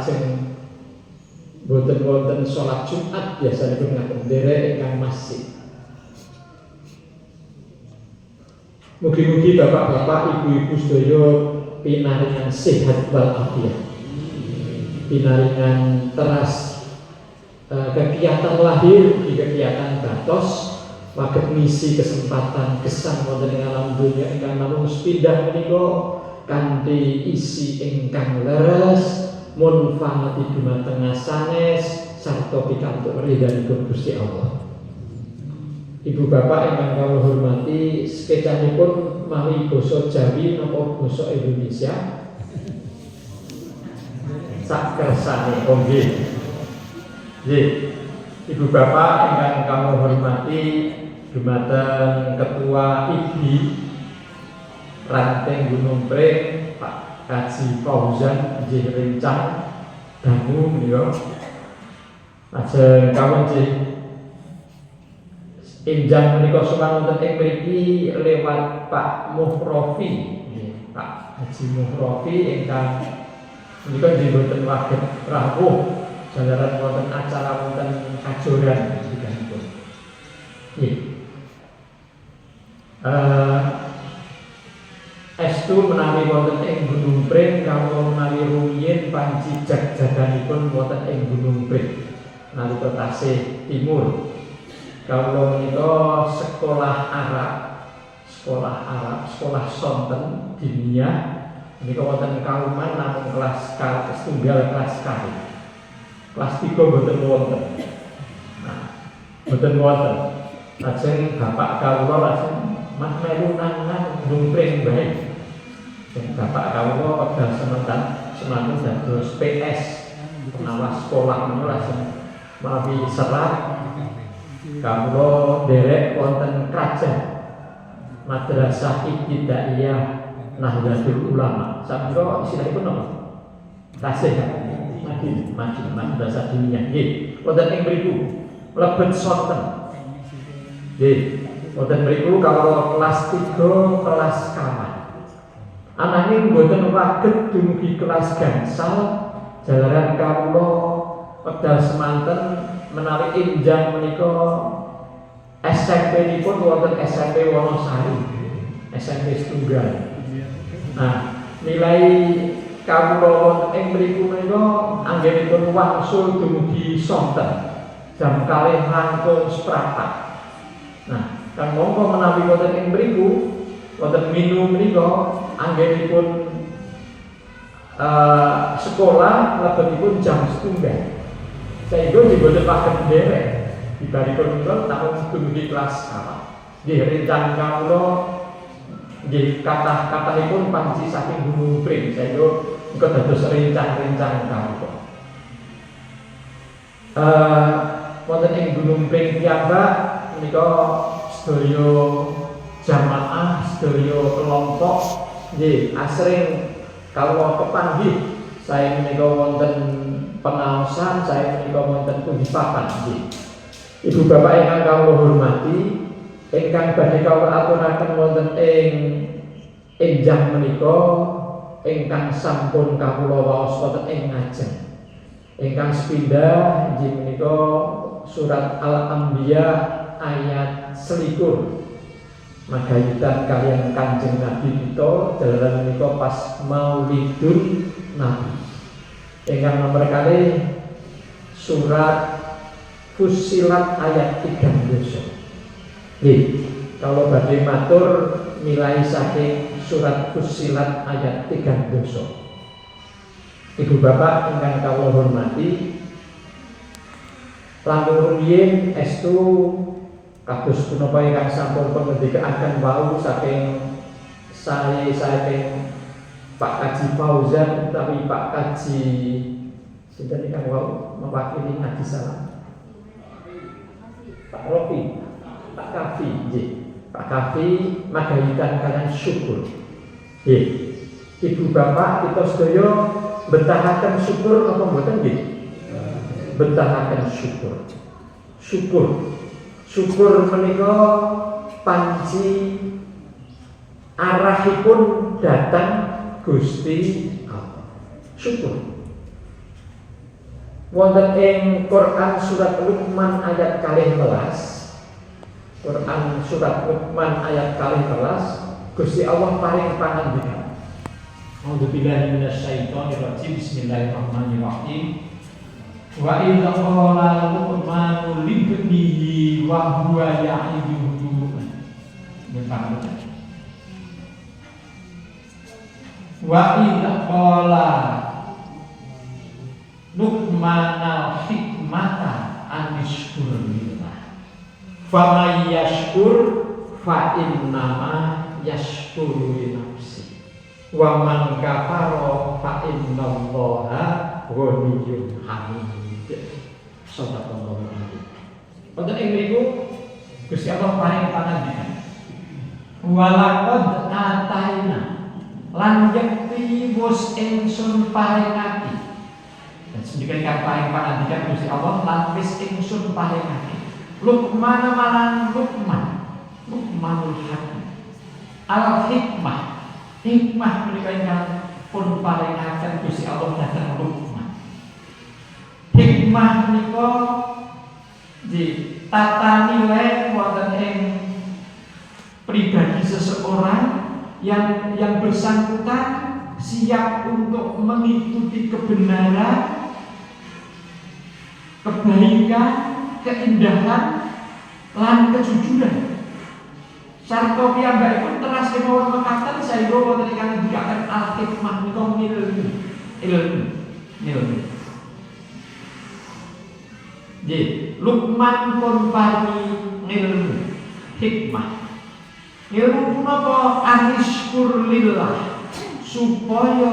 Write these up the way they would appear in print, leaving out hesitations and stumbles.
lajeng boten wonten sholat Jumat biasanipun ngaten nderek ingkang masjid. Mugi-mugi bapak-bapak, ibu-ibu sedaya pinaringan sehat wal afiat, pinaringan teras kegiatan lahir di kegiatan batos, waget ngisi kesempatan gesang wonten ing alam dunya ingkang namung sepindah menika kanthi isi ingkang leres, munfaati dumateng sanes sarta pikantuk ridhanipun Gusti Allah. Ibu bapak ingkang kawula hormati, sekecanipun mawi basa Jawi napa basa Indonesia sak kersane. Oh nggih. Nggih. Ibu bapak ingkang kawula hormati, dumateng Ketua IBI Ranting Gunung Pring Pak Kaji Fauzan nggih rencang dangu menika. Lajeng kawula nggih enjang menika sowan wonten ing mriki lewat Pak Muhrofi, Pak Haji Muhrofi ingkang menika nggih boten waget rawuh jalaran wonten acara wonten kajoran sedanipun. Nggih. Estu menawi wonten ing Gunung Pring kawula menawi rumiyin panci jag-jaganipun wonten ing Gunung Pring nalika tasih timur. Kawula menika sekolah Arab, sekolah sonten diniyah menika wonten Kauman namung kelas setunggal kelas kali. Kelas 3 boten wonten. Nah, boten wonten. Lajeng bapak kawula lajeng mas melu nang Gunung Pring bae. Bapak kawula wekdal semanten dados PS pengawas sekolah menika lajeng mawi serat kawula derek wonten Krajan Madrasah Ibtidaiyah Nahdlatul Ulama. Sampun istilahipun napa? Tasih maju madrasah diniyah. Nggih, wonten ing mriku lebet sonten. Nggih, wonten mriku kawula kelas 3 kelas kawan. Ananging mboten waget dumugi kelas gangsal jalaran kawula wekdal semanten menawi enjang menika SMP-nipun wonten SMP Wonosari, SMP setunggal. Nah, nilai kawula wonten ing mriku menika anggenipun wangsul dumugi sonten jam 2:00 Nah, kang mongko menawi wonten ing mriku wonten minum menika anggenipun sekolah lebetipun jam 1:00. Sehingga diboten waget nderek dibaripun menika namung dumugi kelas kawan. Nggih rencang kawula nggih kathah-kathahipun panci saking Gunung Pring sehingga menika dados rencang-rencang kawula. Wonten ing Gunung Pring piyambak menika sedaya jamaah, sedaya kelompok nggih asring kawula kepanggih saya menika wonten pengaosan, saya menika wonten kundipakan nggih. Ibu bapak ingkang kawula hormati, ingkang badhe kawula aturaken wonten ing enjang menika ingkang sampun kawula waos wonten ing ngajeng. Ingkang sepindhah inggih menika surat Al-Anbiya ayat 21. Magayutan kalian Kanjeng Nabi kita jalaran menika pas Maulidun Nabi. Ingkang nomor kali surat Fussilat ayat 13. Nggih, kalau badhe matur nilai saking surat Fussilat ayat 13. Ibu bapak ingkang kawula hormati, langkung rumiyin estu kados punapa ingkang sampun pangendikaaken wau saking saking Pak Kaji Fauzan utawi Pak Kaji sinten ingkang wau mewakili ngaji salam. Pak Rofi, Pak Kafi, nggih. Pak Kafi magayutan kalian syukur. Nggih. Ibu bapak kita sedaya betahaken syukur apa mboten nggih? Betahaken syukur. Syukur menika panci arahipun datang Gusti Allah. Syukur. Wonten ing Quran surat Luqman ayat 12. Quran surat Luqman ayat 12, Gusti Allah paring pangandikan. A'udzubillahi minasyaitonirrajim. Bismillahirrahmanirrahim. Wa idza qala Luqmanu libnihi wa huwa ya'iduhu. Wa idza qala Luqmanal hikmata anishkur lillah faman yashkur fa innama yashkuru li nafsi wa man kafara fa innallaha ghaniyyun hamid. Sadaqallahu alazim. Wonten ing mriku Gusti Allah paring pangandikan. Walaqad ataina lan yakti wis ingsun paringake. Dan sedemikian paring pangandikan Gusti Allah lan wis ingsun paringake. Luqman malan Luqmanul Hakim. Al hikmah. Hikmah menika ingkang pun paringaken Gusti Allah dhateng Luqman. Hikmah menika di tata nilai wonten ing pribadi seseorang yang bersangkutan siap untuk mengikuti kebenaran, kebaikan, keindahan, lan kejujuran. Sarta piyambakipun teras kemawon mekaten saéngga wonten ingkang dikatakan al-hikmah menika ilmu. Nggih, Luqman pun paringi ilmu, hikmah. Ilmu punapa anishkur lillah, supaya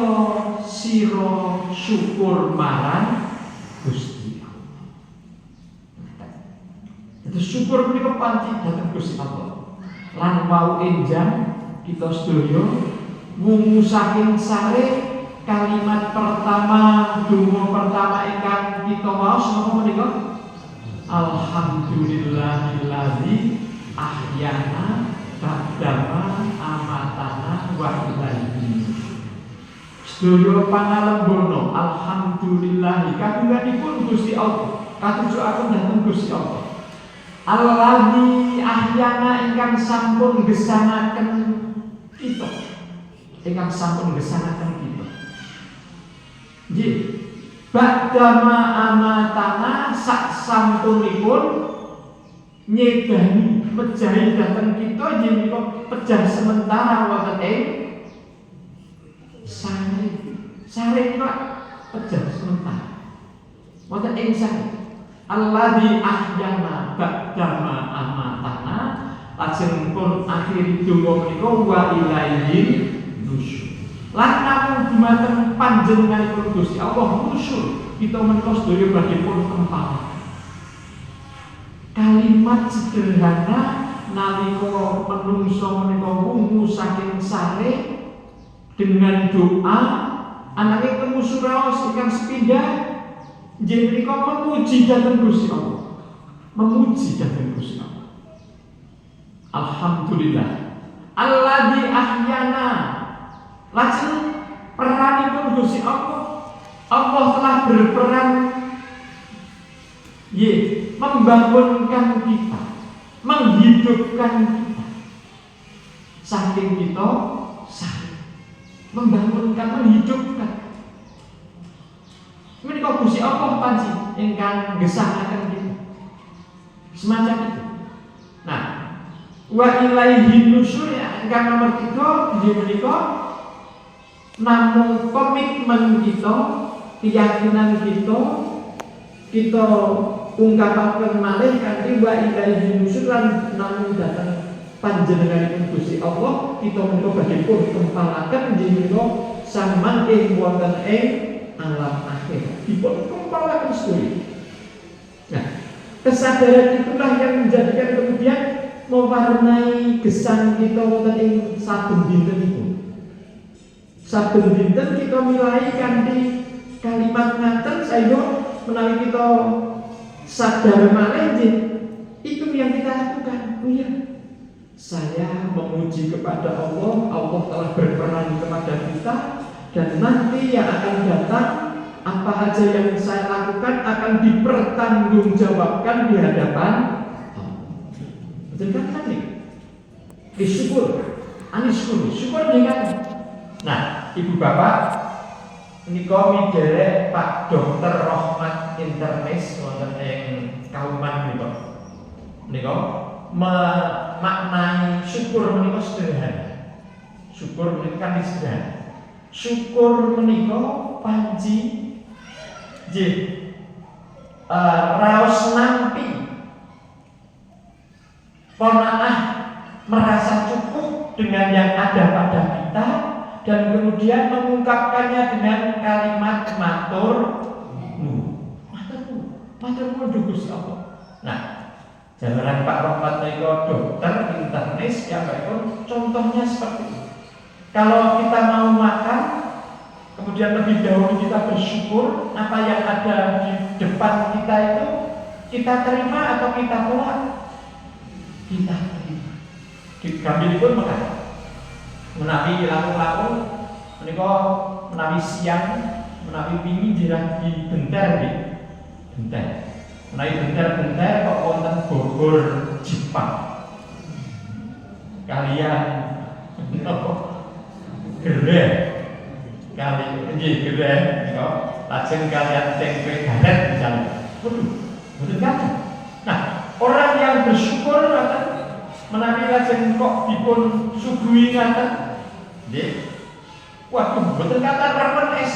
sira syukur marang Gusti Allah. Itu syukur menika panci dhateng Gusti Allah. Lan wau enjang kita sedaya wungu saking sare kalimat pertama, donga pertama ingkang kita waos napa menika? Alhamdulillahilladzi ahyana ba'dama amatana wa ilaihi. Sedaya pangalembono alhamdulillah kagunganipun Gusti Allah, katujukaken dhateng Gusti Allah. Alladzi ahyana ingkang sampun gesanaken kita. Ingkang sampun gesanaken kita. Nggih. Ba'dama amatana sak sampunipun nyedani mejahi dhateng kita nggih menika pejah sementara wonten ing sare. Sare menika pejah sementara. Wonten ing sare. Alladzi ahyana ba'dama amatana, lajeng pun akhir donga menika wa ilaihi nusyur. Lan namung dumateng panjenenganipun Gusti Allah nusyur kita menika sedaya badhe pun kempal. Kalimat sederhana nalika menungso menika wungu saking sare dengan doa anake temu suraos ingkang sepindah nggih menika memuji dhateng Gusti Allah. Memuji dhateng Gusti Allah. Alhamdulillah alladzi ahyana. Lajeng peranipun Gusti Allah. Allah telah berperan membangunkan kita, menghidupkan kita. Saking kita sakit, membangunkan, menghidupkan. Menika Gusti Allah panci ingkang gesanaken kita. Semacam itu. Nah, wa ilaihi nusyur ingkang nomor 3 inggih menika namung komitmen kita, keyakinan kita ungkapaken malih kanthi wa ilaihi nusyur lan namung dhateng panjenenganipun Gusti Allah kita menika badhe pun kempalaken inggih menika samangke wonten ing alam akhir dipun kempalaken sedaya. Nah, kesadaran itulah yang menjadikan kemudian mewarnai gesang kita wonten ing saben dintenipun. Saben dinten kita milai kanthi kalimat ngaten saeha menawi kita sadar malih itu yang kita lakukan. Oh iya, saya memuji kepada Allah, Allah telah berperan kepada kita dan nanti yang akan datang apa aja yang saya lakukan akan dipertanggungjawabkan di hadapan Allah. Betul kan tadi? Syukur, syukur dengan. Nah, ibu bapak, ini kami derek Pak Dokter Rohmat Internis wonten ing Kauman niku. Niku memaknai syukur menika sederhana. Syukur menika kan sederhana. Syukur menika panji nggih raos nampi ponaah merasa cukup dengan yang ada pada kita dan kemudian mengungkapkannya dengan kalimat matur Gusti Allah. Nah, jalan Pak Rohmat menika dokter internis yang pun contohnya seperti ini. Kalau kita mau makan, kemudian lebih dahulu kita bersyukur apa yang ada di depan kita itu kita terima atau kita tolak? Kita terima. Digambil pun makan. Menawi langkung-langkung, menika menawi siang, menawi wingi jirah di bentar nggih. Bentar. Menawi bentar-bentar kok wonten Bogor Jepang. Kalian gereh kali nggih gereh nika lajeng kalian tempe garet misalnya. Waduh, betul kan? Nah, orang yang bersyukur menawi lajeng kok dipun suguhi ngaten nggih. Waduh, betul kata remen es.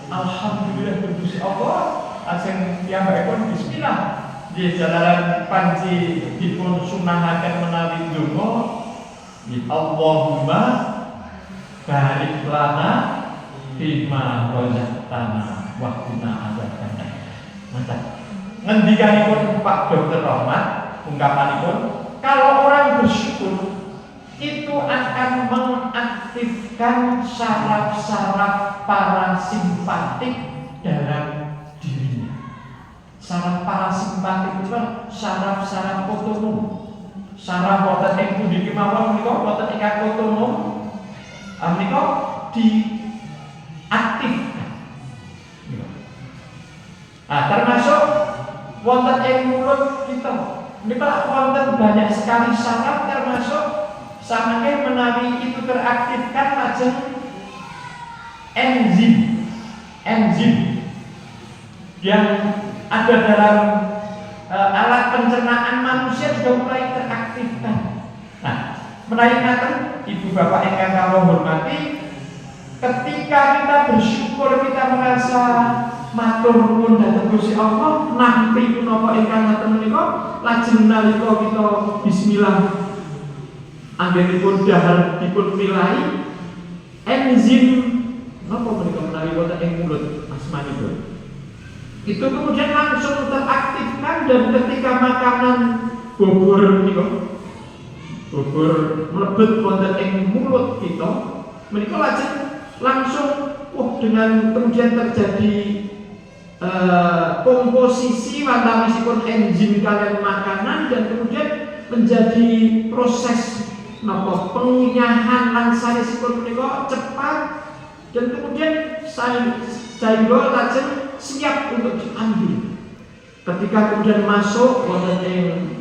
Alhamdulillah Gusti Allah, lajeng piyambakipun bismillah. Nggih jalaran panji dipun sunahaken menawi donga. Allahumma barik lana bima razaqtana wa qina adzabannar. Mantap. Ngendikanipun Pak Dokter Rohmat, ungkapanipun, kalau orang bersyukur itu akan mengaktifkan saraf-saraf parasimpatik dalam dirinya. Saraf parasimpatik itu kan saraf-saraf otonom. Saraf wonten ing pundi kemawon menika wonten ingkang otonom. Menika diaktifkan. Nah, termasuk wonten ing mulut kita. Menika wonten banyak sekali saraf termasuk samangke menawi itu teraktifkan lajeng enzim yang ada dalam alat pencernaan manusia sudah mulai teraktifkan. Nah, menawi ngaten ibu bapak ingkang kawula hormati, ketika kita bersyukur kita merasa matur nuwun dhateng Gusti Allah nampi punapa ingkang ngaten menika lajeng nalika kita bismillah anggenipun dahar dipun milai enzim napa menika menawi wonten ing mulut asmanipun itu kemudian langsung teraktifkan dan ketika makanan bobor mlebet wonten ing mulut kita menika lajeng langsung dengan kemudian terjadi komposisi wantawisipun enzim kalian makanan dan kemudian menjadi proses penginyahan lan sanesipun menika cepat dan kemudian sehingga lajeng siap untuk diambil. Ketika kemudian masuk wonten ing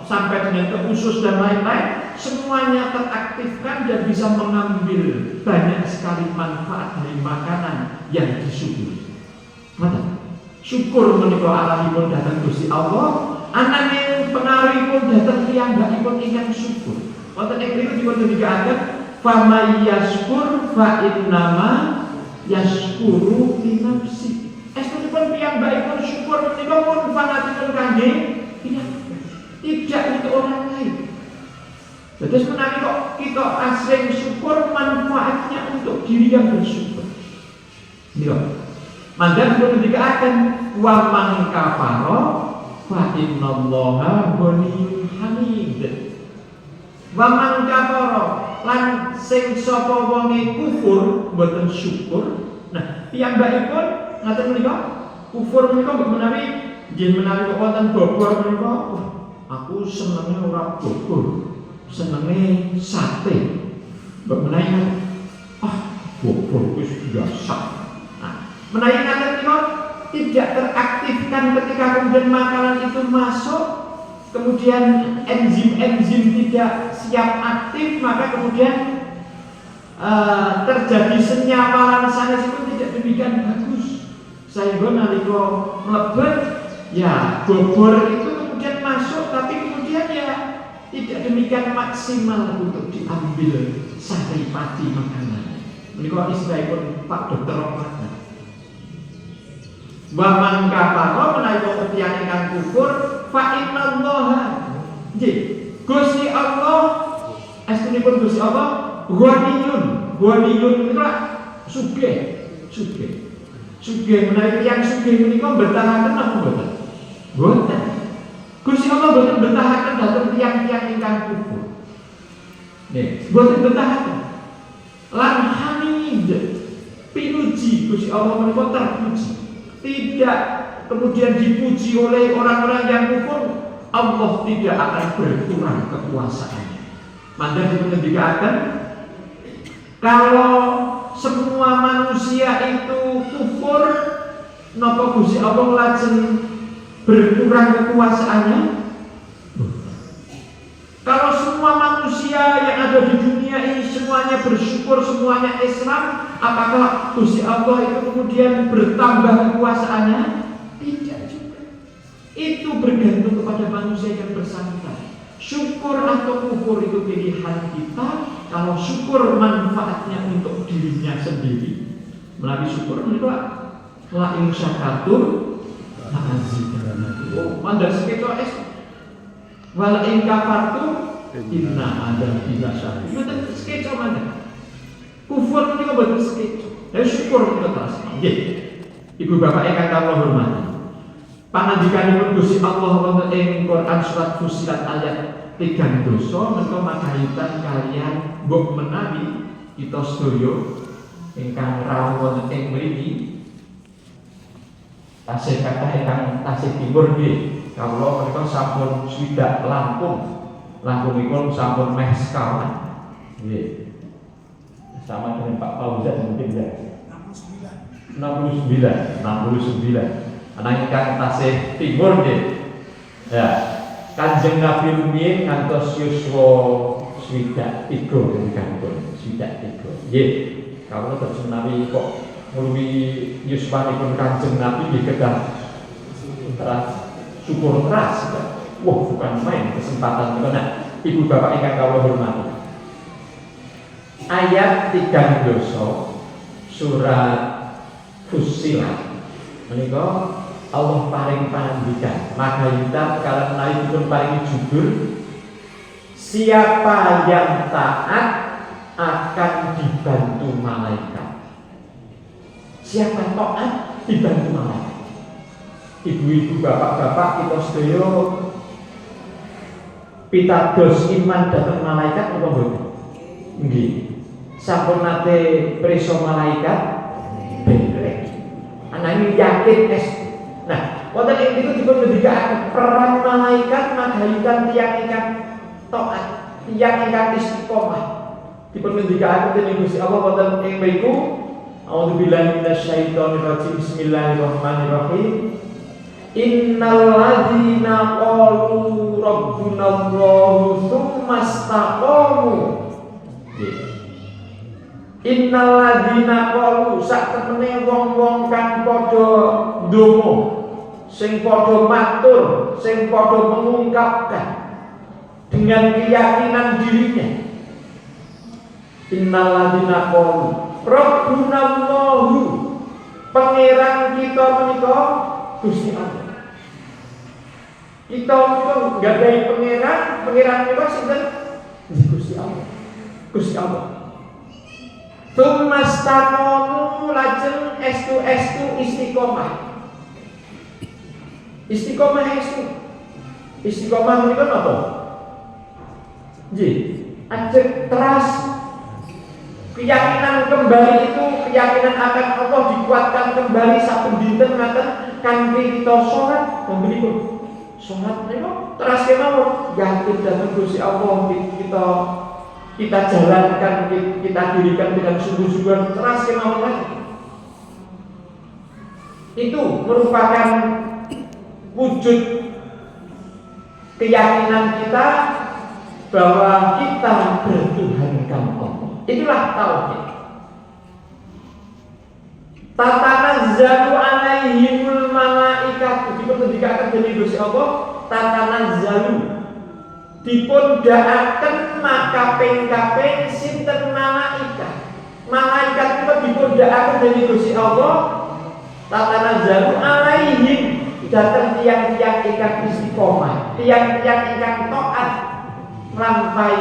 sampai dengan ke usus dan lain-lain, semuanya teraktifkan dan bisa mengambil banyak sekali manfaat dari makanan yang disuguhi. Mata syukur menika alamipun dhateng Gusti Allah, ananging pengaruhipun dhateng piyambakipun ingkang syukur. Wonten ing mriku dipun ngendikaken fa yashkur fa innama yashkuru li nafsi. Estunipun piyambakipun syukur menika pun pangatipun kangge tidak untuk orang lain. Terus menawi kok kita asring syukur manfaatnya untuk diri yang bersyukur. Nggih. Mangga dipun ngendikaken wa man kafara fa innallaha ghaniyyun hamid. Wa man kafara lan sing sapa wonge kufur mboten syukur. Nah, piyambakipun ngaten menika kufur menika menawi nggih menawi kok wonten bobor menika aku senenge ora bobor, senenge sate. Mbok menawi bobor wis biasa. Nah, Menawi ngaten niku tidak teraktifkan ketika kemudian makanan itu masuk, kemudian enzim-enzim tidak siap aktif, maka kemudian terjadi senyawa sanes itu tidak demikian bagus. Sehingga nalika mlebet ya bobor itu kemudian masuk, tapi kemudian ya tidak demikian maksimal untuk diambil saripati makanan. Menika istilahipun Pak Dokter Rahmat. Wa man kafara menawi tiyang ingkang kufur fa innallaha nggih Gusti Allah astunipun Gusti Allah ghaniyun menika sugih menawi tiyang sugih menika bertahaken napa mboten? Mboten. Gusti Allah mboten bentahaken dhateng tiyang-tiyang ingkang kufur. Nggih, mboten bentahaken. Lan hamid pinuji Gusti Allah menika terpuji. Tidak kemudian dipuji oleh orang-orang yang kufur, Allah tidak akan berkurang kekuasaannya. Maka dikatakan kalau semua manusia itu kufur, napa Gusti Allah lajeng berkurang kekuasaannya? Kalau semua manusia yang ada di dunia ini semuanya bersyukur, semuanya Islam, apakah Gusti Allah itu kemudian bertambah kekuasaannya? Tidak juga. Itu bergantung kepada manusia yang bersangkutan. Syukur atau kufur itu pilihan kita. Kalau syukur manfaatnya untuk dirinya sendiri, melalui syukur menika la in syakartum la azidannakum. Oh, mandar sekeco es. Wala in kafartum inna adzabi lasyadid. Mboten sekeco mandar. Kufur menika mboten sekeco. Syukur menika terus. Nggih. Ibu bapak ingkang kawula hormati. Pangandikanipun Gusti Allah wonten ing Quran surat Fussilat ayat 3 dosa menika makayutan kalian mbok menawi kita sedaya ingkang rawuh wonten ing mriki tasih kathah ingkang tasih timur nggih. Kawula menika sampun swidak langkungipun sampun meh sekawan. Nggih. Sama dengan Pak Fauzan mungkin ya. 69. Anak ingkang tasih timur nggih. Ya. Kanjeng Nabi rumiyin ngantos yuswa swidak 3 ingkangipun swidak 3. Nggih. Kawula terus menawi kok ngluwi yuswanipun Kanjeng Nabi nggih kedah syukur keras. Wah, bukan main kesempatan itu. Nah, ibu bapak ingkang kawula hormati. Ayat 3 dosa surat Fussilat menika Allah paring pangandikan. Maka kita kalau menawi pun paring judul siapa yang taat akan dibantu malaikat. Siapa taat dibantu malaikat. Ibu-ibu, bapak-bapak, kita sedaya pitados iman dhateng malaikat apa mboten? Nggih. Sampun nate preso malaikat bener. Ananging yakin es. Nah, wonten ing niku dipun ngendikaken peran malaikat magayutan tiyang ingkang taat, tiyang ingkang istiqomah. Dipun ngendikaken dening Gusti Allah wonten ing mriku, a'udzubillahi minasyaitonir rajim. Bismillahirrahmanirrahim. Innal ladzina qalu rabbunallahu tsumma istaqamu. Innal ladzina qalu sak temene wong-wong kang padha ndonga, sing padha matur, sing padha mengungkapkan dengan keyakinan dirinya. Innal ladzina qalu rabbunallahu, pangeran kita menika Gusti Allah. Kita itu gadai pangeran itu sinten? Gusti Allah. Gusti Allah. Tumastaqamu lajeng estu istiqomah. Istiqomah estu. Istiqomah menika napa? Nggih, ajeng teras keyakinan kembali itu, keyakinan akan Allah dikuatkan kembali saben dinten ngaten kanthi kita salat membelipun. Salat menika teras kemawon yakin dhateng Gusti Allah, kita jalankan, kita dirikan dengan sungguh-sungguh teras kemawon lagi. itu merupakan wujud keyakinan kita bahwa kita bertuhankan Allah. Itulah tauhid. Tatanazzalu alaihimul malaikatu, dipun dikatakan dening Gusti Allah, tatanazzalu dipun daaken maka kaping-kaping sinten malaikat. Malaikat itu dipun daaken dening Gusti Allah, tatanazzalu alaihim, datang tiang-tiang ingkang istiqomah, tiang-tiang ingkang taat lampai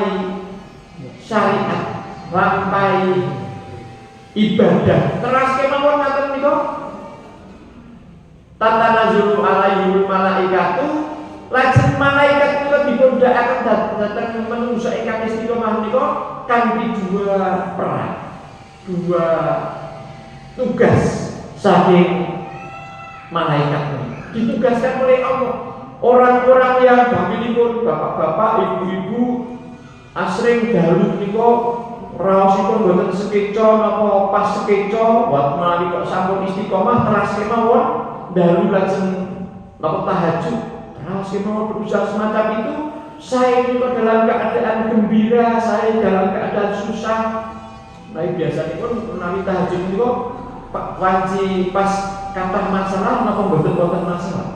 syariat, lampai ibadah. Teras kemawon ngaten menika. Tatanazzalu alaihimul malaikatu, lajeng malaikat menika dipun daaken dhateng manungsa ingkang istiqomah menika kanthi dua peran, dua tugas saking malaikat menika. Ditugaskan oleh Allah. Orang-orang yang dampilipun bapak-bapak, ibu-ibu asring dalu menika raosipun boten sekeca napa pas sekeca wat menawi kok sampun istiqomah teras kemawon dalu lajeng napa tahajud raos kemawon berusaha semacam itu. Saya menika dalam keadaan gembira, saya dalam keadaan susah. Nah biasanya pun menawi tahajud menika Pak wanci pas kathah masalah napa boten masalah.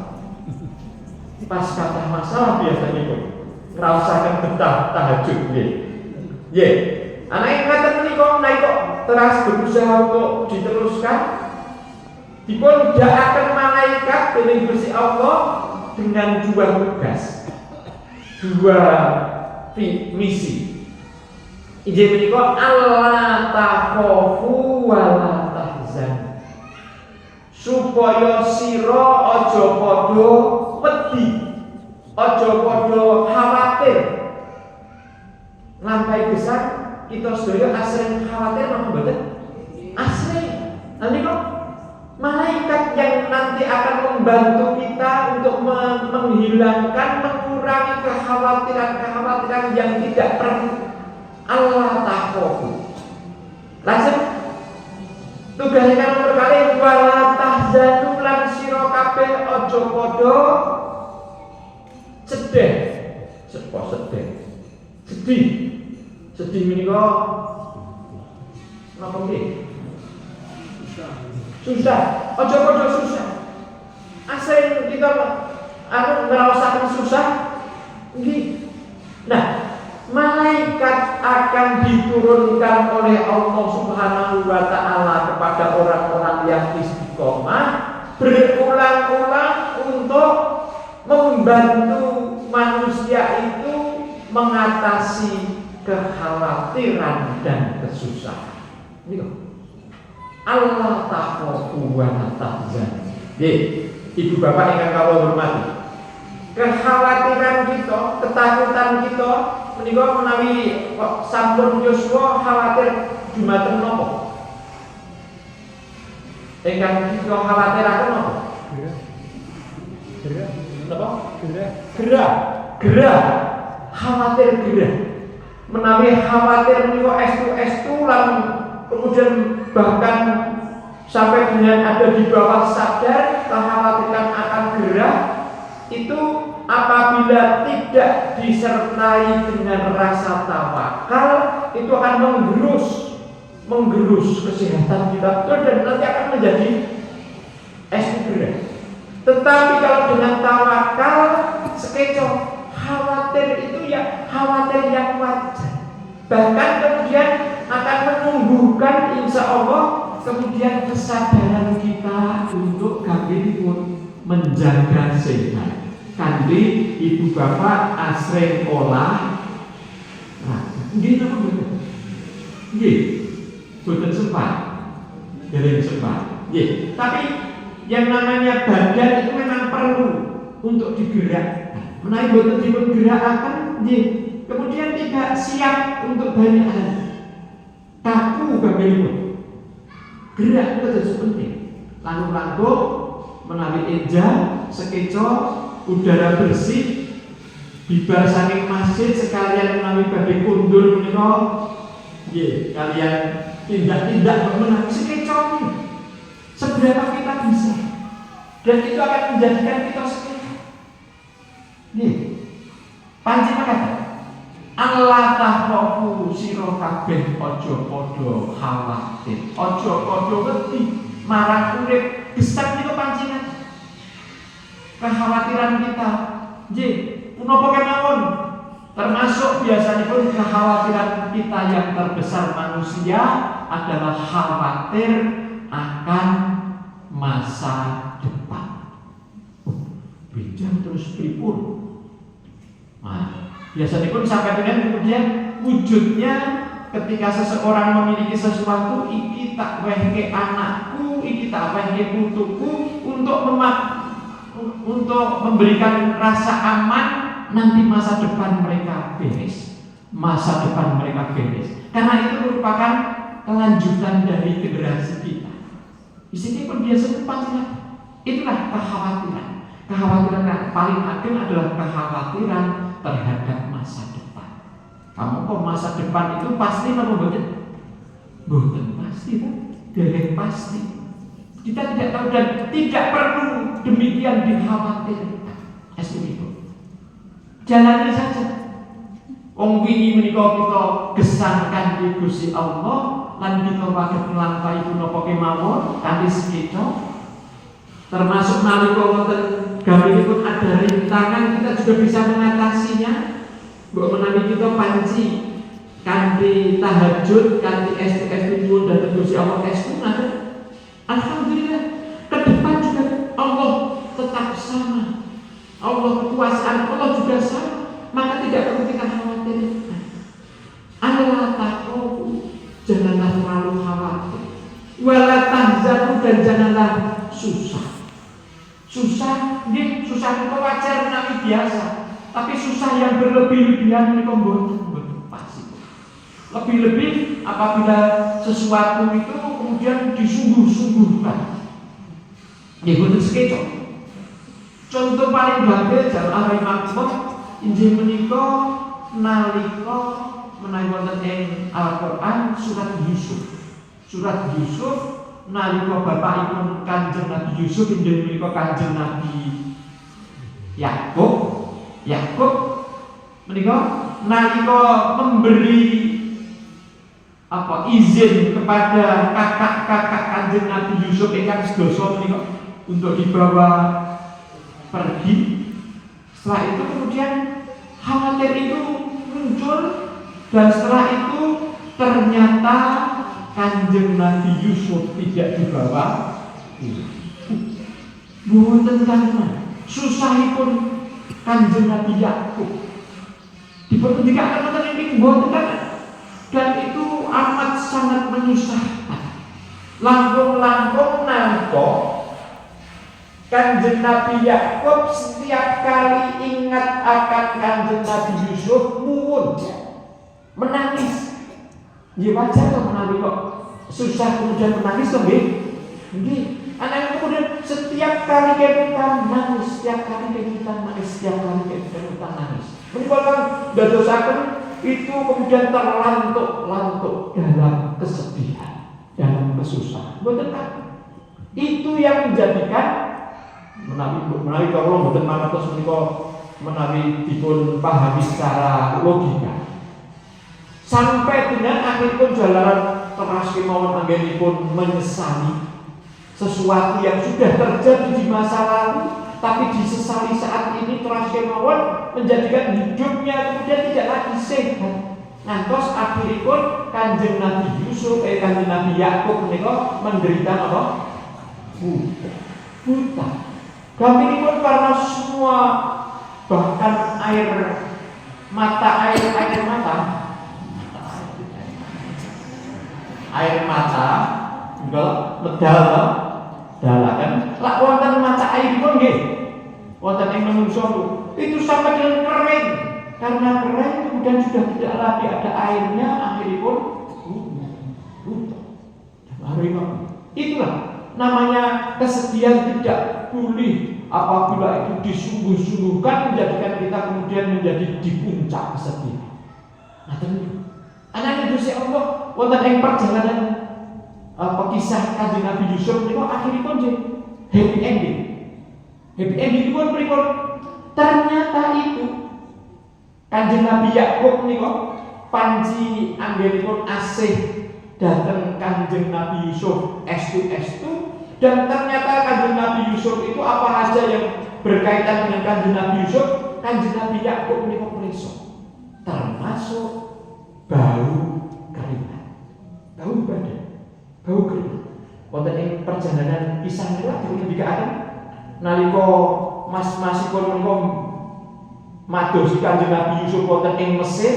Pas kathah masalah biasanya pun ngraosaken betah tahajud nggih. Nggih. Anak ngaten menika menawi kok teras berusaha untuk diteruskan, dipun daaken malaikat dening Gusti Allah dengan dua tugas, dua misi. Injih menika alla takhafu wa la tahzan, supaya sira aja padha wedi, aja padha khawatir. Lampai besar kita sedaya asring khawatir napa mboten? Asring. Nanti kok malaikat yang nanti akan membantu kita untuk menghilangkan, mengurangi kekhawatiran-kekhawatiran yang tidak perlu. Allah takhafu. Lajeng tugasnya nomor kali wala tahzanu lan sira kabeh aja padha sedih. Sedih menika napa nggih? Susah. Aja padha susah. Asring kita ngraosaken susah nggih. Nah, malaikat akan diturunkan oleh Allah Subhanahu wa taala kepada orang-orang yang istiqomah berulang-ulang untuk membantu manusia itu mengatasi kekhawatiran dan kesusahan. Ini kok Allah takhafu wa la tahzan. Ibu bapak ingkang kawula hormati, kekhawatiran kita, ketakutan kita menika menawi kok sampun yuswa khawatir dumateng napa? Ingkang kita khawatiraken napa? Gerah. Khawatir gerah. Menawi khawatir menika estu lan kemudian bahkan sampai dengan ada di bawah sadar kekhawatiran akan gerah, itu apabila tidak disertai dengan rasa tawakal itu akan menggerus kesehatan kita betul dan nanti akan menjadi estu gerah. Tetapi kalau dengan tawakal sekecoh, khawatir itu ya khawatir yang wajar. Bahkan kemudian akan menumbuhkan insya Allah kemudian kesadaran kita untuk kanggenipun menjaga sehat. Kanthi ibu bapak asring olah. Nah, nggih napa mboten? Nggih. Boten sempat. Dereng sempat. Nggih. Tapi yang namanya badan itu memang perlu untuk digerakkan. Menawi boten dipun gerakaken, nggih, kemudian tidak siap untuk banyak hal. Kaku kanggenipun. Gerak itu penting. Langkung-langkung menawi enjang, sekeco, udara bersih, bibar saking masjid sekalian menawi badhe kundur menika, nggih, kalian tindak-tindak menawi sekeco. Seberapa kita bisa? Dan itu akan menjadikan kita sekejap. Nih, Panji mengatakan, Allah tahrofu sira kabeh aja padha khawatir, aja padha wedi marang urip gesang niku panjenengan. Kekhawatiran kita, nggih, punapa kemawon, termasuk biasanya pun kekhawatiran kita yang terbesar manusia adalah khawatir akan masa depan. Bijak terus pripun? Nah, biasanya pun sampai dengan kemudian wujudnya ketika seseorang memiliki sesuatu, iki tak wehke anakku, iki tak wehke putuku untuk memberikan rasa aman nanti masa depan mereka beres. Masa depan mereka beres. Karena itu merupakan kelanjutan dari generasi kita. Di sini pun biasanya panjenengan itulah kekhawatiran. Kekhawatiran yang paling ageng adalah kekhawatiran terhadap masa depan. Kamu kok masa depan itu pasti apa mboten? Mboten pasti kan? Dereng pasti. Kita tidak tahu dan tidak perlu demikian dikhawatirkan. Itu. Jalani saja. Wong wingi menika kita gesangkan di Gusti Allah lan kita waget nglampahi punapa kemawon kanthi sekeca. Termasuk nalika wonten gambaripun ada rintangan, kita juga bisa mengatasinya. Mbok menawi kita panci kanthi tahajud, kanthi STF nyuwun dhateng Gusti Allah estu ngaten. Alhamdulillah, ke depan juga Allah tetap sama. Allah kekuasaan Allah juga sama, maka tidak perlu kita khawatirkan. Allah takut, janganlah terlalu khawatir. Wala tahzanu, dan janganlah susah. Susah, nggih, susah itu wajar menawi biasa. Tapi susah yang berlebih-lebihan menika mboten pasti. Lebih-lebih apabila sesuatu itu kemudian disungguh-sungguhkan. Nggih boten sekeca. Contoh paling gampil jamaah makmum injil menika nalika menawi wonten ing Al-Qur'an surat Yusuf. Surat Yusuf nalika bapakipun Kanjeng Nabi Yusuf injil menika Kanjeng Nabi Yakub menika nalika memberi izin kepada kakak-kakak Kanjeng Nabi Yusuf ingkang sedasa menika untuk dibawa pergi. Setelah itu kemudian khawatir itu muncul, dan setelah itu ternyata Kanjeng Nabi Yusuf tidak dibawa. Mboten karena susahipun Kanjeng Nabi Yakub diperhentikan wonten ing mboten kan, dan itu amat sangat menyusahkan. Langkung-langkung nampa Kanjeng Nabi Yakub setiap kali ingat akan Kanjeng Nabi Yusuf muwun menangis. Ya wajar kok menangis kok susah kemudian menangis kok nggih. Anak kemudian setiap kali kita nangis, setiap kali kita nangis. Menyebabkan dadosaken itu kemudian terlantuk dalam kesedihan, dalam kesusahan. Betul kan? Itu yang menjadikan menawi kalau mboten mangertos menika menawi dipun pahami secara logika. Sampai dengan akhiripun jalaran teras kemawon anggenipun menyesali sesuatu yang sudah terjadi di masa lalu, tapi disesali saat ini teras kemawon menjadikan hidupnya kemudian tidak lagi sehat. Ngantos akhiripun Kanjeng Nabi Yusuf, Kanjeng Nabi Yakub menika menderita apa? Buta. Gampinipun karena semua bahkan air mata enggak medal dalakan lak wonten mata air pun nggih wonten ing manungsa itu sampai dengan kering. Karena kering kemudian sudah tidak lagi ada airnya, akhiripun itulah namanya kesedihan tidak pulih apabila itu disungguh-sungguhkan menjadikan kita kemudian menjadi di puncak kesedihan. Nah, anak Gusti Allah wonten ing perjalanan kisah Kanjeng Nabi Yusuf niku akhiripun happy ending. Happy ending pun pripun? Ternyata itu Kanjeng Nabi Yakub niku panci anggenipun asih dateng Kanjeng Nabi Yusuf estu dan ternyata Kanjeng Nabi Yusuf itu apa aja yang berkaitan dengan Kanjeng Nabi Yusuf, Kanjeng Nabi Yakub niku pirsa. Termasuk bau keringat, bau badan, bau keringat. Wonten ing perjalanan kisah niku dikatakan nalika mas-masipun menika madosi Kanjeng Nabi Yusuf wonten ing Mesir,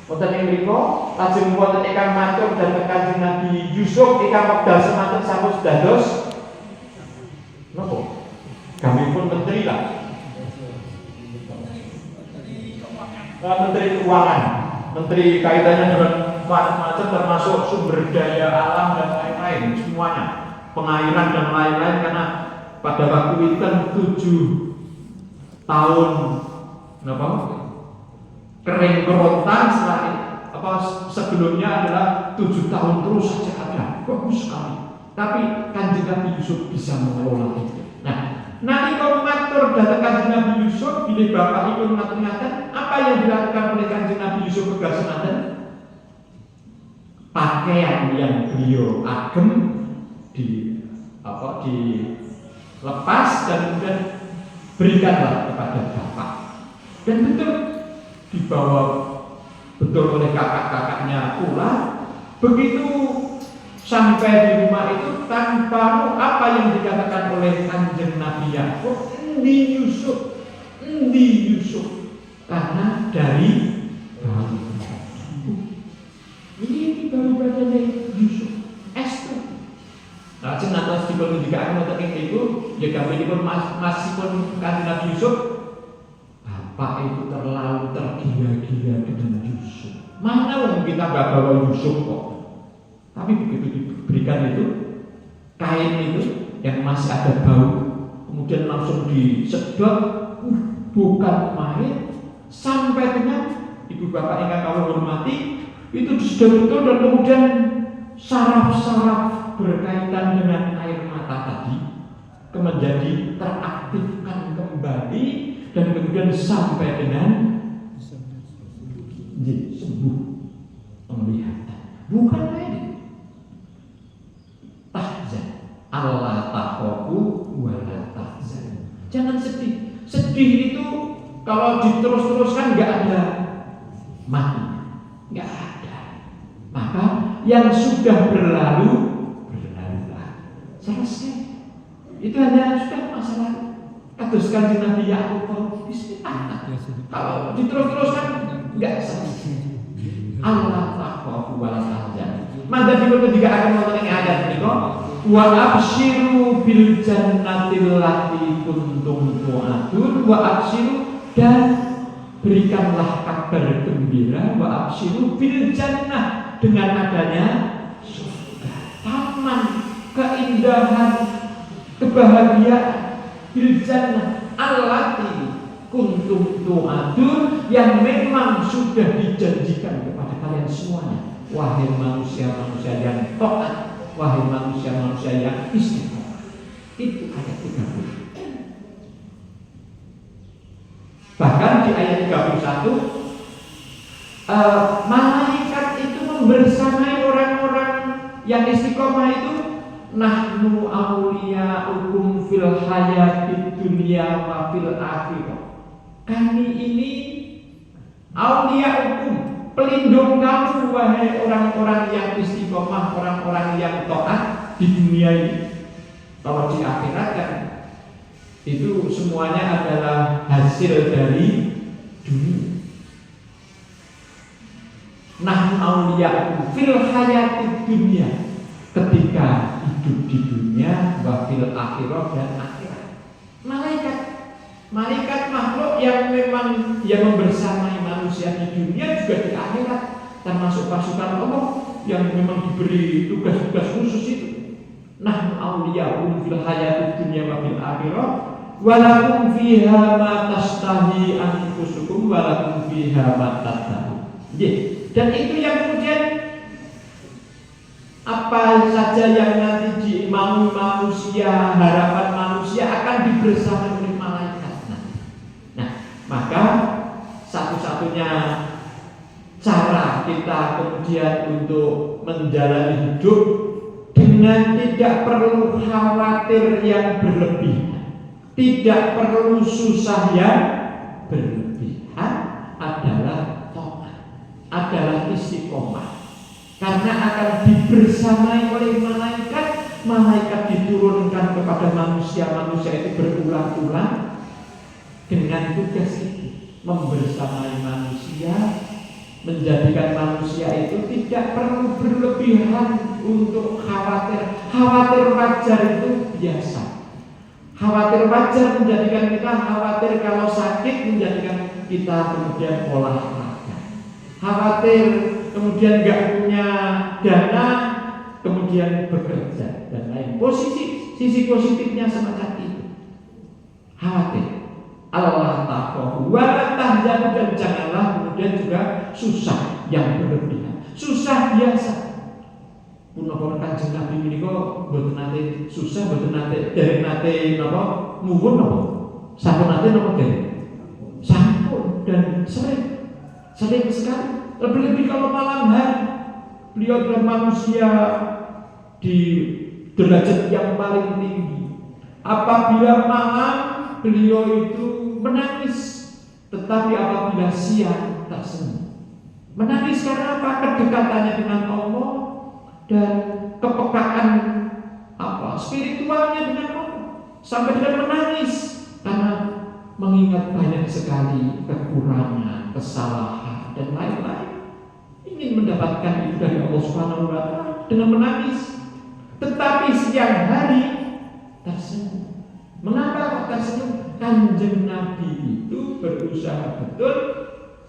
wonten ing mriku lajeng wonten ingkang matur dhateng Kanjeng Nabi Yusuf ingkang wekdal semanten sampun dados napa? Gamipun menteri lah. Menteri Keuangan, menteri kaitannya dengan macam-macam termasuk sumber daya alam dan lain-lain semuanya, pengairan dan lain-lain karena pada waktu itu kan 7 tahun kenapa? Kering kerontang sebelumnya adalah 7 tahun terus saja ada, bagus sekali. Tapi Kanjeng Nabi Yusuf bisa mengelola itu. Nah, nanti kalau matur datang Kanjeng Nabi Yusuf, bila bapak itu ngatur-ngatur, apa yang dilakukan oleh Kanjeng Nabi Yusuf kegas semanten? Pakaian yang beliau agem dilepas dan kemudian berikanlah kepada bapak. Dan betul dibawa betul oleh kakak-kakaknya pula. Begitu sampai di rumah itu tanpa apa yang dikatakan oleh Kanjeng Nabi Yakub, endi Yusuf, karena dari bau. Ini baru badannya Yusuf, Esther. Nah, jenazah dipun dikatakan wonten ing itu, ya gambaripun masih pun Kanjeng Nabi Yusuf. Bapak itu terlalu tergila-gila dengan Yusuf. Mana wong kita gak bawa Yusuf kok? Tapi begitu diberikan itu kain itu yang masih ada bau, kemudian langsung disedot, bukan main, sampai dengan ibu bapak yang kau hormati itu disedot betul dan kemudian saraf-saraf berkaitan dengan air mata tadi menjadi teraktifkan kembali dan kemudian sampai dengan sembuh penglihatan. Bukan lain tahzan, Allah takhafu wa la tahzan. Jangan sedih. Sedih itu kalau diterus-teruskan nggak ada mati, nggak ada. Maka yang sudah berlalu berlalulah, selesai. Itu hanya sudah masa lalu. Kados Kanjeng Nabi Yakub kalau diterus-teruskan nggak selesai. Allah takhafu wa la tahzan. Mangga dipun juga akan wonten ing ayat menika wa absyiru bil jannatil lati kuntum tu'adun wa absyiru dan berikanlah kabar gembira wa absyiru bil jannah dengan adanya surga, taman, keindahan, kebahagiaan bil jannah allati kuntum tu'adun yang memang sudah dijanjikan kepada kalian semuanya. Wahai manusia-manusia yang taat, wahai manusia-manusia yang istiqomah. Itu ayat 30. Bahkan di ayat 31 malaikat itu membersamai orang-orang yang istiqomah itu, nahnu awliya'ukum fil hayatid dunya wa fil akhirah. Kami ini awliya'ukum, pelindung kamu wahai orang-orang yang istiqomah, orang-orang yang taat di dunia ini. Kalau di akhirat kan itu semuanya adalah hasil dari dunia. Nahnu awliya'ukum fil hayatid dunya, ketika hidup di dunia, wa fil akhirah dan akhirat. Malaikat makhluk yang memang membersamai manusia di dunia juga di akhirat, termasuk pasukan Allah yang memang diberi tugas-tugas khusus itu. Nahnu awliya'ukum fil hayatid dunya wa fil akhirah wa lakum fiha ma tastahi anfusukum wa lakum fiha ma tad'un. Dan itu yang kemudian apa saja yang nanti dimau manusia, harapan manusia manusia akan dibersamai oleh malaikat. Nah, maka satu-satunya cara kita kemudian untuk menjalani hidup dengan tidak perlu khawatir yang berlebihan, tidak perlu susah yang berlebihan adalah taat, adalah istiqomah. Karena akan dibersamai oleh malaikat, malaikat diturunkan kepada manusia, manusia itu berulang-ulang dengan tugas itu, membersamai manusia, menjadikan manusia itu tidak perlu berlebihan untuk khawatir. Khawatir wajar itu biasa. Khawatir wajar menjadikan kita khawatir kalau sakit, menjadikan kita kemudian olahraga. Khawatir kemudian nggak punya dana, kemudian bekerja dan lain. Sisi positifnya semacam itu. Khawatir. Allah takhafu wa la tahzanu, dan janganlah kemudian juga susah yang berlebihan. Susah biasa. Punapa Kanjeng Nabi menika mboten nate susah, mboten nate dereng nate napa muwun napa. Sampun nate napa dereng? Sampun, dan sering sekali. Lebih-lebih kalau malam hari beliau adalah manusia di derajat yang paling tinggi. Apabila malam beliau itu menangis, tetapi apabila siang tersenyum. Menangis karena apa? Kedekatannya dengan Allah dan kepekaan spiritualnya dengan Allah, sampai dengan menangis karena mengingat banyak sekali kekurangan, kesalahan dan lain-lain. Ingin mendapatkan itu dari Allah Subhanahu wa Ta'ala dengan menangis. Tetapi siang hari tersenyum. Mengapa kok tersenyum? Kanjeng Nabi itu berusaha betul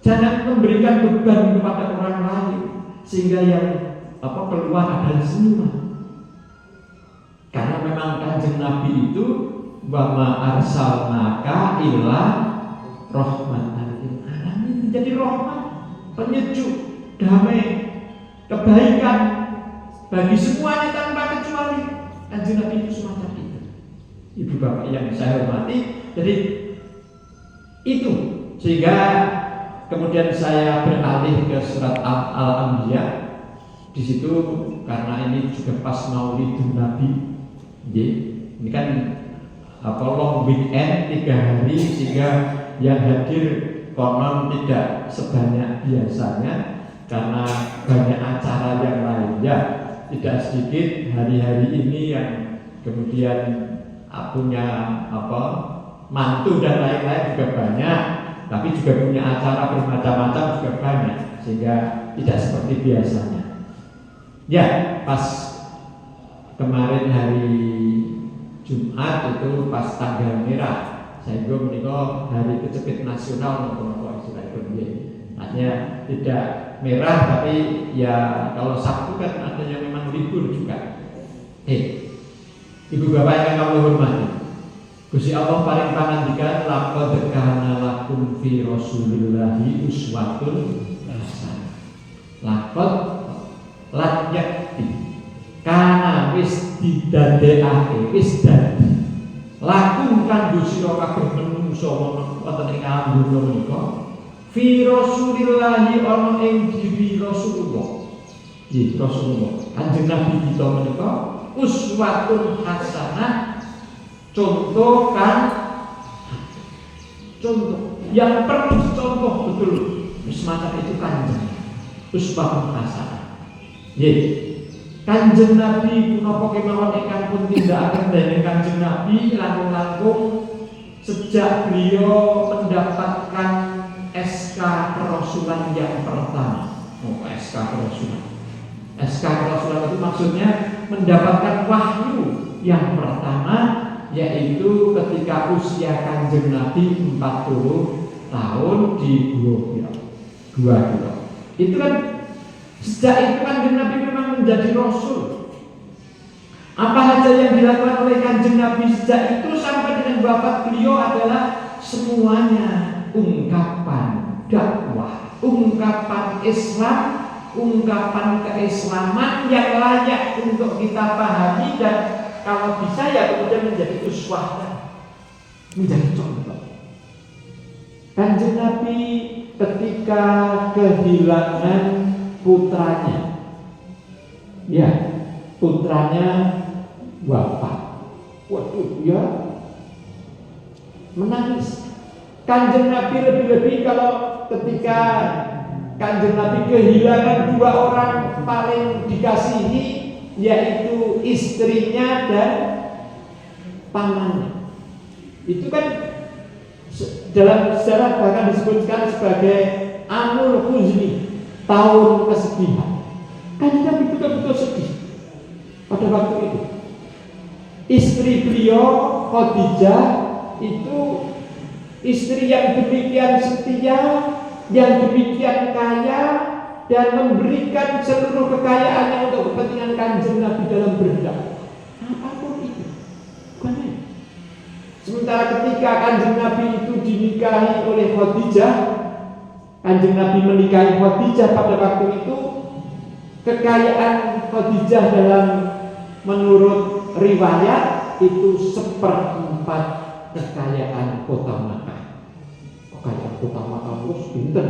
jangan memberikan beban kepada orang lain, sehingga yang keluar adalah senyuman. Karena memang Kanjeng Nabi itu wa ma arsalnaka illa rahmatan lil alamin, menjadi rahmat, penyejuk, damai, kebaikan bagi semuanya tanpa kecuali. Kanjeng Nabi itu semacam itu. Ibu bapak yang saya hormati, jadi itu sehingga kemudian saya beralih ke surat Al-Anbiya. Di situ karena ini juga pas Maulidun Nabi, ini kan long weekend 3 hari, sehingga yang hadir konon tidak sebanyak biasanya karena banyak acara yang lainnya. Tidak sedikit hari-hari ini yang kemudian punya mantu dan lain-lain juga banyak, tapi juga punya acara bermacam-macam juga banyak, sehingga tidak seperti biasanya. Ya, pas kemarin hari Jumat itu pas tanggal merah, saya juga menikah hari kecepit nasional maupun istilah itu. Artinya tidak merah, tapi ya kalau Sabtu kan ada yang memang libur juga. Ibu bapak yang kami hormati, Gusti Allah paling pangandikan laqad kana lakum fi Rasulillahi uswatun hasanah. Laqad lan yakti kana wis didadekake, wis dadi lakum kanggo sira kabeh menungso wonten ing alam donya menika fi Rasulillahi ana ing diri Rasulullah. Nggih, Rasulullah Kanjeng Nabi kita menika uswatun hasanah, contoh yang perlu dicontoh betul. Semacam itu Kanjeng uswatun hasanah. Kanjeng Nabi punapa kemawon ingkang pun tindakaken dening Kanjeng Nabi langkung-langkung sejak beliau mendapatkan SK kerasulan yang pertama. SK kerasulan. SK kerasulan itu maksudnya mendapatkan wahyu yang pertama, yaitu ketika usia Kanjeng Nabi 40 tahun di Gua Hira. Itu kan sejak itu Kanjeng Nabi memang menjadi Rasul. Apa saja yang dilakukan oleh Kanjeng Nabi sejak itu sampai dengan wafat beliau adalah semuanya ungkapan dakwah, ungkapan Islam, ungkapan keislaman yang layak untuk kita pahami dan kalau bisa ya kemudian menjadi uswah. menjadi contoh. Kanjeng Nabi ketika kehilangan putranya, ya, putranya wafat, waduh, ya, menangis. Kanjeng Nabi lebih-lebih kalau ketika Kanjeng Nabi kehilangan dua orang paling dikasihi, yaitu istrinya dan pamannya. Itu kan dalam sejarah bahkan disebutkan sebagai Amul Huzni, tahun kesedihan. Kanjeng Nabi betul-betul sedih pada waktu itu. Istri beliau Khadijah itu istri yang demikian setia, yang demikian kaya, dan memberikan seluruh kekayaannya untuk kepentingan Kanjeng Nabi dalam berdakwah. Apapun itu, bukan. Sementara ketika Kanjeng Nabi itu dinikahi oleh Khadijah, Kanjeng Nabi menikahi Khadijah pada waktu itu, kekayaan Khadijah dalam menurut riwayat itu 1/4 kekayaan kota Makkah. Kekayaan kota Makkah terus pinter,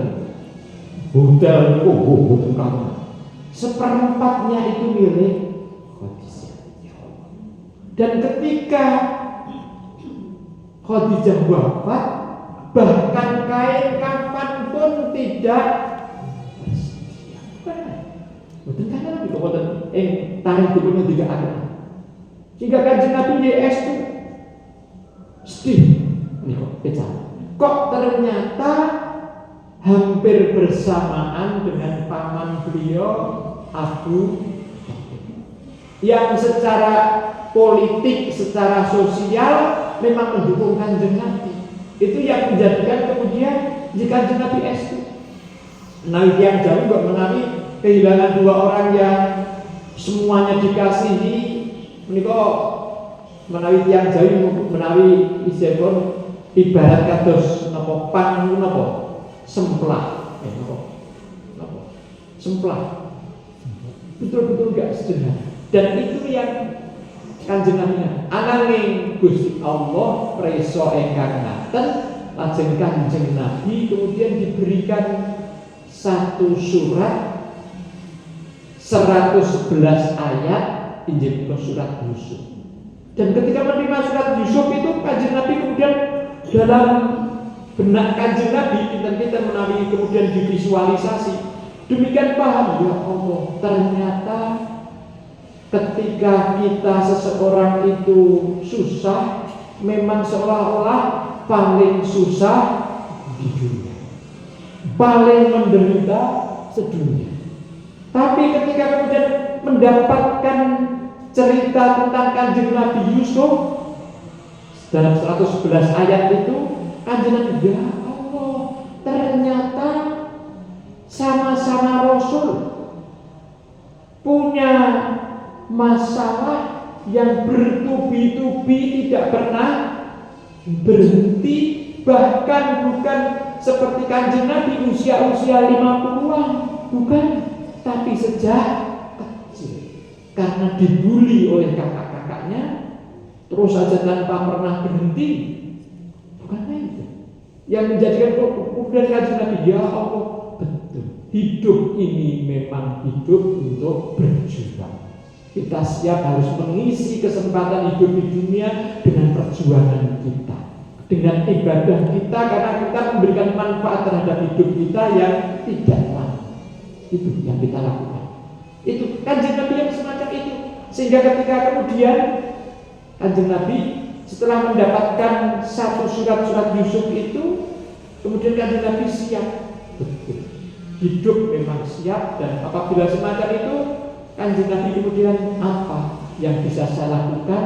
hotel, hotel kamu. 1/4-nya itu milik Khadijah. Dan ketika Khadijah wafat, bahkan kain kafan pun tidak tersedia. Betul kan Nabi kemudian tarikh itu tidak ada. Sehingga Kanjeng Nabi DS itu sedih. Ini kok pecah. Kok ternyata hampir bersamaan dengan paman beliau Abu yang secara politik, secara sosial memang mendukung Kanjeng Nabi. Itu yang menjadikan kemudian jika Kanjeng Nabi itu menawi yang jauh kok menawi kehilangan dua orang yang semuanya dikasihi. Menika menawi tiyang Jawi menawi isipun ibarat kados napa pan napa semplak napa semplak betul-betul enggak sederhana. Dan itu yang Kanjeng Nabi ananging Gusti Allah preso ingkang ngaten, lajeng Kanjeng Nabi kemudian diberikan satu surat 111 ayat, injil surat Yusuf. Dan ketika menerima surat Yusuf itu Kanjeng Nabi kemudian dalam benak Kanjeng Nabi kita menawi kemudian divisualisasi demikian paham, ya Allah, ternyata ketika kita seseorang itu susah memang seolah-olah paling susah di dunia, paling menderita sedunia. Tapi ketika kemudian mendapatkan cerita tentang Kanjeng Nabi Yusuf dalam 111 ayat itu, Kanjeng Nabi, ya Allah, ternyata sama-sama Rasul punya masalah yang bertubi-tubi tidak pernah berhenti, bahkan bukan seperti Kanjeng Nabi usia-usia 50-an, bukan, tapi sejak karena dibully oleh kakak-kakaknya terus saja tanpa pernah berhenti. Bukan itu yang menjadikan kemudian Kanjeng Nabi, ya Allah, betul, hidup ini memang hidup untuk berjuang. Kita siap harus mengisi kesempatan hidup di dunia dengan perjuangan kita, dengan ibadah kita, karena kita memberikan manfaat terhadap hidup kita yang tidak lama. Itu yang kita lakukan. Itu Kanjeng Nabi yang semacam itu. Sehingga ketika kemudian Kanjeng Nabi setelah mendapatkan satu surat-surat Yusuf itu, kemudian Kanjeng Nabi siap, betul, hidup memang siap. Dan apabila semacam itu, Kanjeng Nabi kemudian apa yang bisa saya lakukan?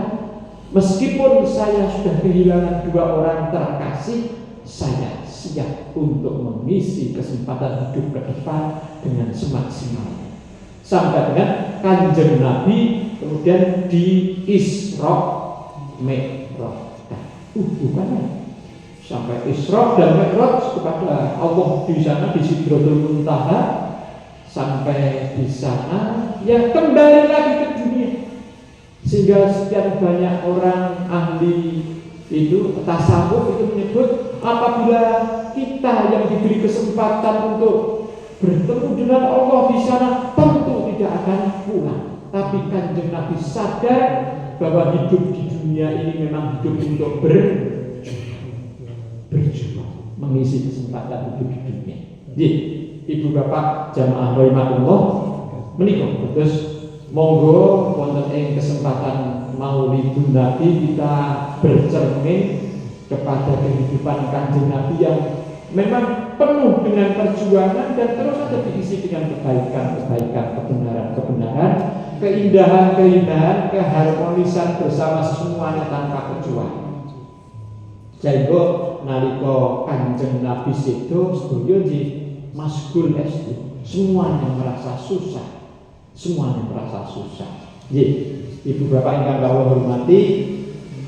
Meskipun saya sudah kehilangan dua orang terkasih, saya siap untuk mengisi kesempatan hidup ke depan dengan semaksimalnya. Sampai dengan Kanjeng Nabi kemudian di Isra Mi'raj. Bukan sampai Isra dan Mi'raj kepada Allah di sana di Sidratul Muntaha, sampai di sana ya kembali lagi ke dunia. Sehingga sekian banyak orang ahli Itu tasawuf itu menyebut apabila kita yang diberi kesempatan untuk bertemu dengan Allah di sana tentu tidak akan pulang. Tapi Kanjeng Nabi sadar bahwa hidup di dunia ini memang hidup untuk berjuang, mengisi kesempatan hidup di dunia. Jadi, Ibu Bapak jamaah rahimakumullah menika terus monggo wonten ing kesempatan Maulidun Nabi kita bercermin kepada kehidupan Kanjeng Nabi yang memang penuh dengan perjuangan dan terus saja diisi dengan kebaikan-kebaikan, kebenaran-kebenaran, keindahan-keindahan, keharmonisan bersama semuanya tanpa kecuali. Sehingga nalika Kanjeng Nabi sedo sedaya di masgul SD, semuanya merasa susah. Ibu Bapak ingkang kawula hormati,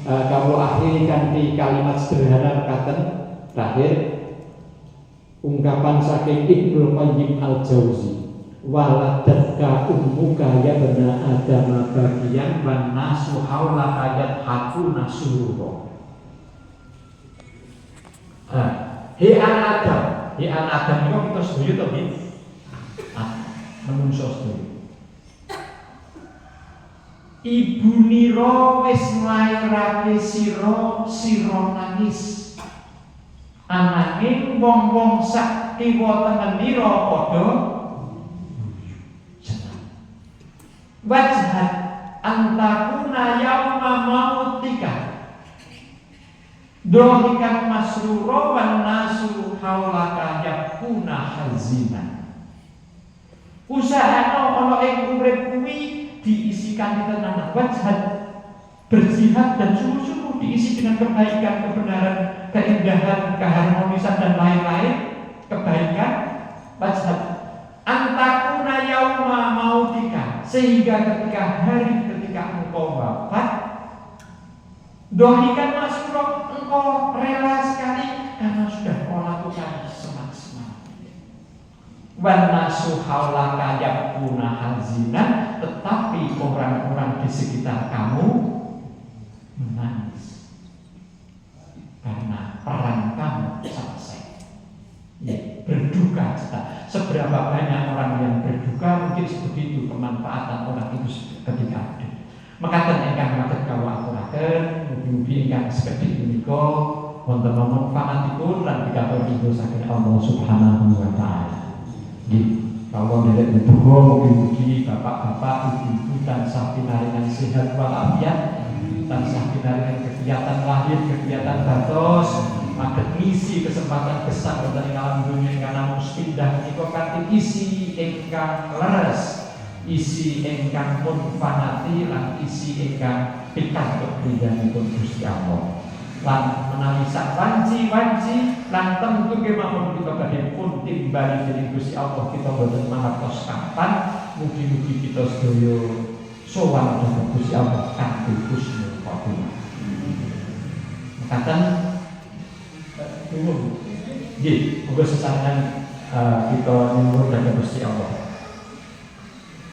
kawula akhiri kanthi kalimat sederhana mekaten terakhir ungkapan saking Ibnu Qayyim Al-Jauzi, waladatka ummuka ya bana adama bagian wan nasu haula hayat hakuna surura. He anak Adam niku kita sedoyo to nggih. Menungso sedoyo. Ibu nira wis nglairake sira nangis. Ananging wong-wong sak kiwa tengenira padha seneng. Wajhat antakuna yauma mautika. Dohikan masruro wan nasu haulaka yakuna hazinan. Usahana ana ing urip kuwi diisikan di tenanan wajhat, berjihad dan sungguh-sungguh diisi dengan kebaikan, kebenaran, keindahan, keharmonisan dan lain-lain kebaikan. Wajhat antakuna yauma mautika, sehingga ketika engkau wafat, dohikan masruro, engkau rela sekali karena sudah kau lakukan semaksimal. Wan nasu haulaka yakuna hazinan, tetapi orang-orang di sekitar kamu menangis karena peran kamu selesai. Ya, berduka cita. Seberapa banyak orang yang berduka, mungkin sebegitu kemanfaatan orang itu ketika ada. Maka ingkang ngaten kawula aturaken, mugi-mugi ingkang sekedhik menika wonten manfaatipun lan pikantuk saking Allah Subhanahu wa taala. Nggih, kawula nderek ndedonga mugi-mugi bapak-bapak, ibu-ibu tansah pinaringan sehat walafiat, tansah pinaringan kegiatan lahir, kegiatan batos, saged ngisi kesempatan gesang wonten ing alam donya ingkang namung sepindah menika kanthi isi ingkang leres, isi ingkang pun fanati lan isi ingkang pikantuk ridhanipun Gusti Allah. Lan menawi sak wanci-wanci lan tentu kemawon kita badhe pun timbali dening Gusti Allah, kita boten mangertos kapan, mugi-mugi kita sedaya sowan dhateng Gusti Allah kanthi husnul khotimah. Mekaten nggih, muga sesarengan kita nyuwun dhateng Gusti Allah.